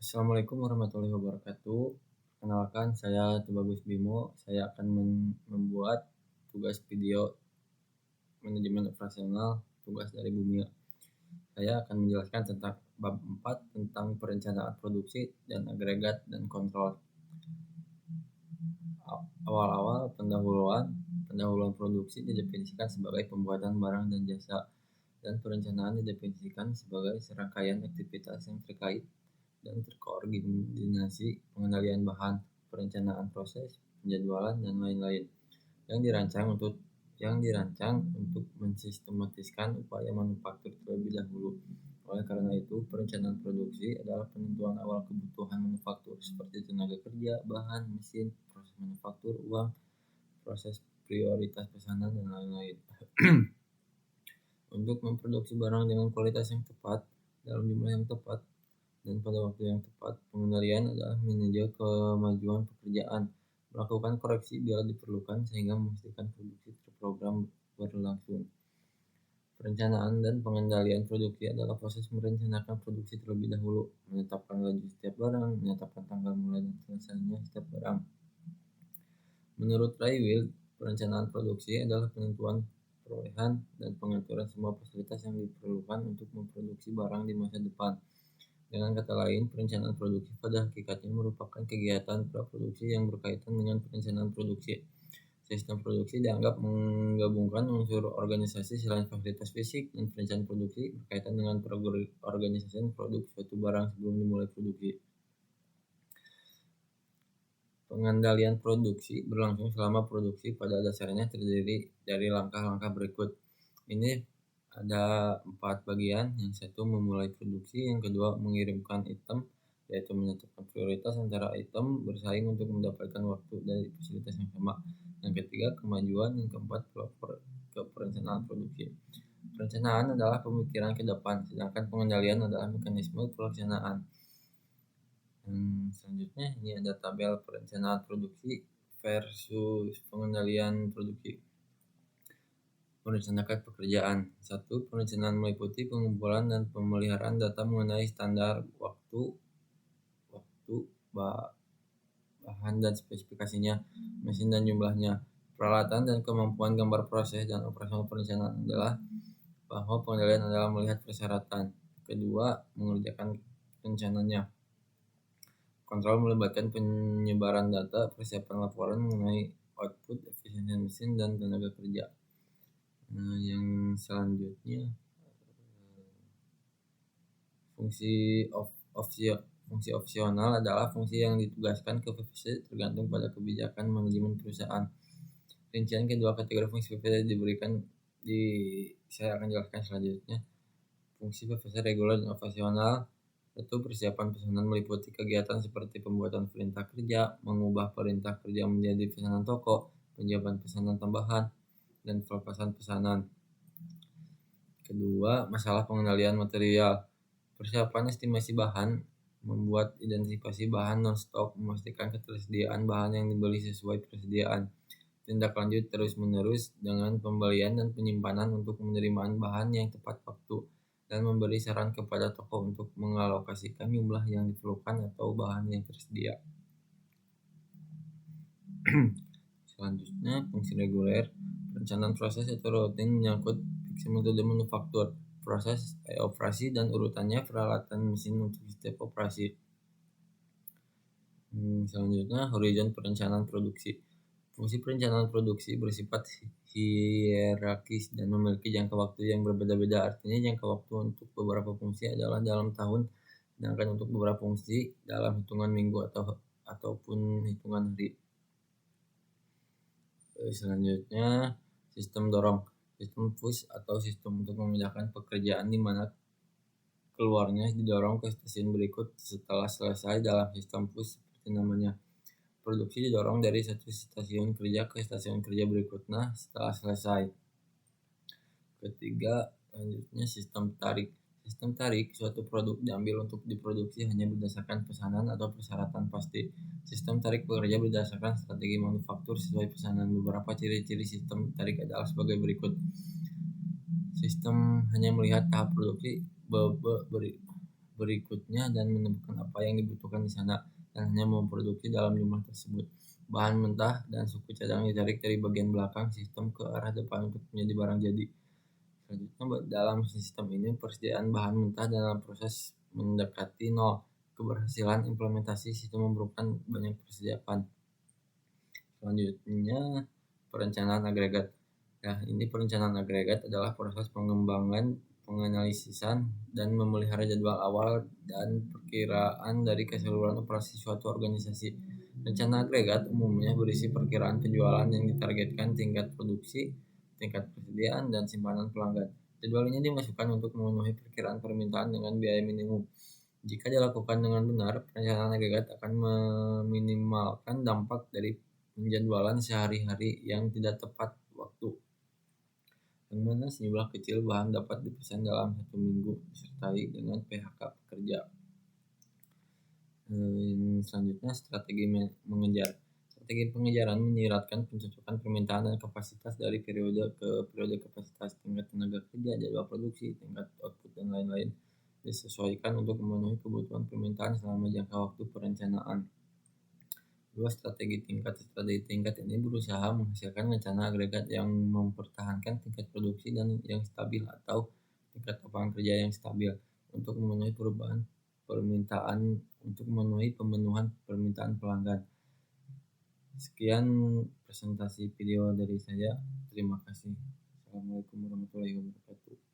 Assalamualaikum warahmatullahi wabarakatuh. Perkenalkan, saya Tubagus Bimo. Saya akan membuat tugas video manajemen operasional tugas dari Bumia. Saya akan menjelaskan tentang bab 4 tentang perencanaan produksi dan agregat dan kontrol. Awal-awal pendahuluan produksi didefinisikan sebagai pembuatan barang dan jasa, dan perencanaan didefinisikan sebagai serangkaian aktivitas yang terkait dan terkoordinasi, pengendalian bahan, perencanaan proses, penjadwalan, dan lain-lain yang dirancang untuk mensistematiskan upaya manufaktur terlebih dahulu. Oleh karena itu, perencanaan produksi adalah penentuan awal kebutuhan manufaktur seperti tenaga kerja, bahan, mesin, proses manufaktur, uang, proses prioritas pesanan, dan lain-lain. Untuk memproduksi barang dengan kualitas yang tepat, dalam jumlah yang tepat, dan pada waktu yang tepat, pengendalian adalah manajer kemajuan pekerjaan, melakukan koreksi bila diperlukan sehingga memastikan produksi terprogram berlangsung. Perencanaan dan pengendalian produksi adalah proses merencanakan produksi terlebih dahulu, menetapkan laju setiap barang, menetapkan tanggal mulai dan selesainya setiap barang. Menurut Raywild, perencanaan produksi adalah penentuan perolehan dan pengaturan semua fasilitas yang diperlukan untuk memproduksi barang di masa depan. Dengan kata lain, perencanaan produksi pada hakikatnya merupakan kegiatan praproduksi yang berkaitan dengan perencanaan produksi. Sistem produksi dianggap menggabungkan unsur organisasi selain fasilitas fisik, dan perencanaan produksi berkaitan dengan organisasi produk suatu barang sebelum dimulai produksi. Pengendalian produksi berlangsung selama produksi pada dasarnya terdiri dari langkah-langkah berikut. Ini ada 4 bagian. Yang satu, memulai produksi. Yang kedua, mengirimkan item, yaitu menentukan prioritas antara item bersaing untuk mendapatkan waktu dari fasilitas yang sama. Yang ketiga, kemajuan. Yang keempat, pelopor ke perencanaan produksi. Perencanaan adalah pemikiran ke depan, sedangkan pengendalian adalah mekanisme pelaksanaan. Selanjutnya, ini ada tabel perencanaan produksi versus pengendalian produksi. Merencanakan pekerjaan. 1. Perencanaan meliputi pengumpulan dan pemeliharaan data mengenai standar waktu, bahan dan spesifikasinya, mesin dan jumlahnya, peralatan dan kemampuan gambar proses dan operasional. Perencanaan adalah bahwa pengendalian adalah melihat persyaratan. Kedua, mengerjakan rencananya. Kontrol melibatkan penyebaran data, persiapan laporan mengenai output, efisiensi mesin, dan tenaga kerja. Yang selanjutnya, fungsi opsional adalah fungsi yang ditugaskan ke PVC tergantung pada kebijakan manajemen perusahaan. Rincian kedua kategori fungsi PVC saya akan jelaskan selanjutnya. Fungsi PVC reguler dan operasional. Satu, persiapan pesanan meliputi kegiatan seperti pembuatan perintah kerja, mengubah perintah kerja menjadi pesanan toko, penjawaban pesanan tambahan, dan pelepasan pesanan. Kedua, masalah pengendalian material. Persiapan estimasi bahan, membuat identifikasi bahan non-stok, memastikan ketersediaan bahan yang dibeli sesuai persediaan. Tindak lanjut terus-menerus dengan pembelian dan penyimpanan untuk penerimaan bahan yang tepat waktu, dan memberi saran kepada toko untuk mengalokasikan jumlah yang diperlukan atau bahan yang tersedia. Selanjutnya, fungsi reguler. Perencanaan proses atau rutin menyangkut fiksi metode manufaktur, proses operasi, dan urutannya peralatan mesin untuk setiap operasi. Selanjutnya, horizon perencanaan produksi. Fungsi perencanaan produksi bersifat hierarkis dan memiliki jangka waktu yang berbeda-beda. Artinya, jangka waktu untuk beberapa fungsi adalah dalam tahun, sedangkan untuk beberapa fungsi dalam hitungan minggu ataupun hitungan hari. Selanjutnya, sistem dorong. Sistem push atau sistem untuk memudahkan pekerjaan di mana keluarnya didorong ke stasiun berikut setelah selesai. Dalam sistem push, seperti namanya, produksi didorong dari satu stasiun kerja ke stasiun kerja berikutnya setelah selesai. Ketiga, selanjutnya sistem tarik. Sistem tarik, suatu produk diambil untuk diproduksi hanya berdasarkan pesanan atau persyaratan pasti. Sistem tarik bekerja berdasarkan strategi manufaktur sesuai pesanan. Beberapa ciri-ciri sistem tarik adalah sebagai berikut. Sistem hanya melihat tahap produksi berikutnya dan menemukan apa yang dibutuhkan di sana, dan hanya memproduksi dalam jumlah tersebut. Bahan mentah dan suku cadang ditarik dari bagian belakang sistem ke arah depan untuk menjadi barang jadi. Selanjutnya, dalam sistem ini persediaan bahan mentah dalam proses mendekati nol. Keberhasilan implementasi sistem memerlukan banyak persiapan. Selanjutnya, perencanaan agregat. Nah, ini perencanaan agregat adalah proses pengembangan, penganalisisan, dan memelihara jadwal awal dan perkiraan dari keseluruhan operasi suatu organisasi. Rencana agregat umumnya berisi perkiraan penjualan yang ditargetkan, tingkat produksi, tingkat persediaan, dan simpanan pelanggan. Jadwal ini dimasukkan untuk memenuhi perkiraan permintaan dengan biaya minimum. Jika dilakukan dengan benar, perencanaan agregat akan meminimalkan dampak dari penjadwalan sehari-hari yang tidak tepat waktu, yang mana sejumlah kecil bahan dapat dipesan dalam 1 minggu disertai dengan PHK pekerja. Selanjutnya, strategi mengejar. Strategi pengejaran menyiratkan pencocokan permintaan dan kapasitas dari periode ke periode. Kapasitas, tingkat tenaga kerja, jadwal produksi, tingkat output, dan lain-lain disesuaikan untuk memenuhi kebutuhan permintaan selama jangka waktu perencanaan. Strategi tingkat. Strategi tingkat ini berusaha menghasilkan rencana agregat yang mempertahankan tingkat produksi dan yang stabil atau tingkat lapangan kerja yang stabil untuk memenuhi pemenuhan permintaan pelanggan. Sekian presentasi video dari saya. Terima kasih. Assalamualaikum warahmatullahi wabarakatuh.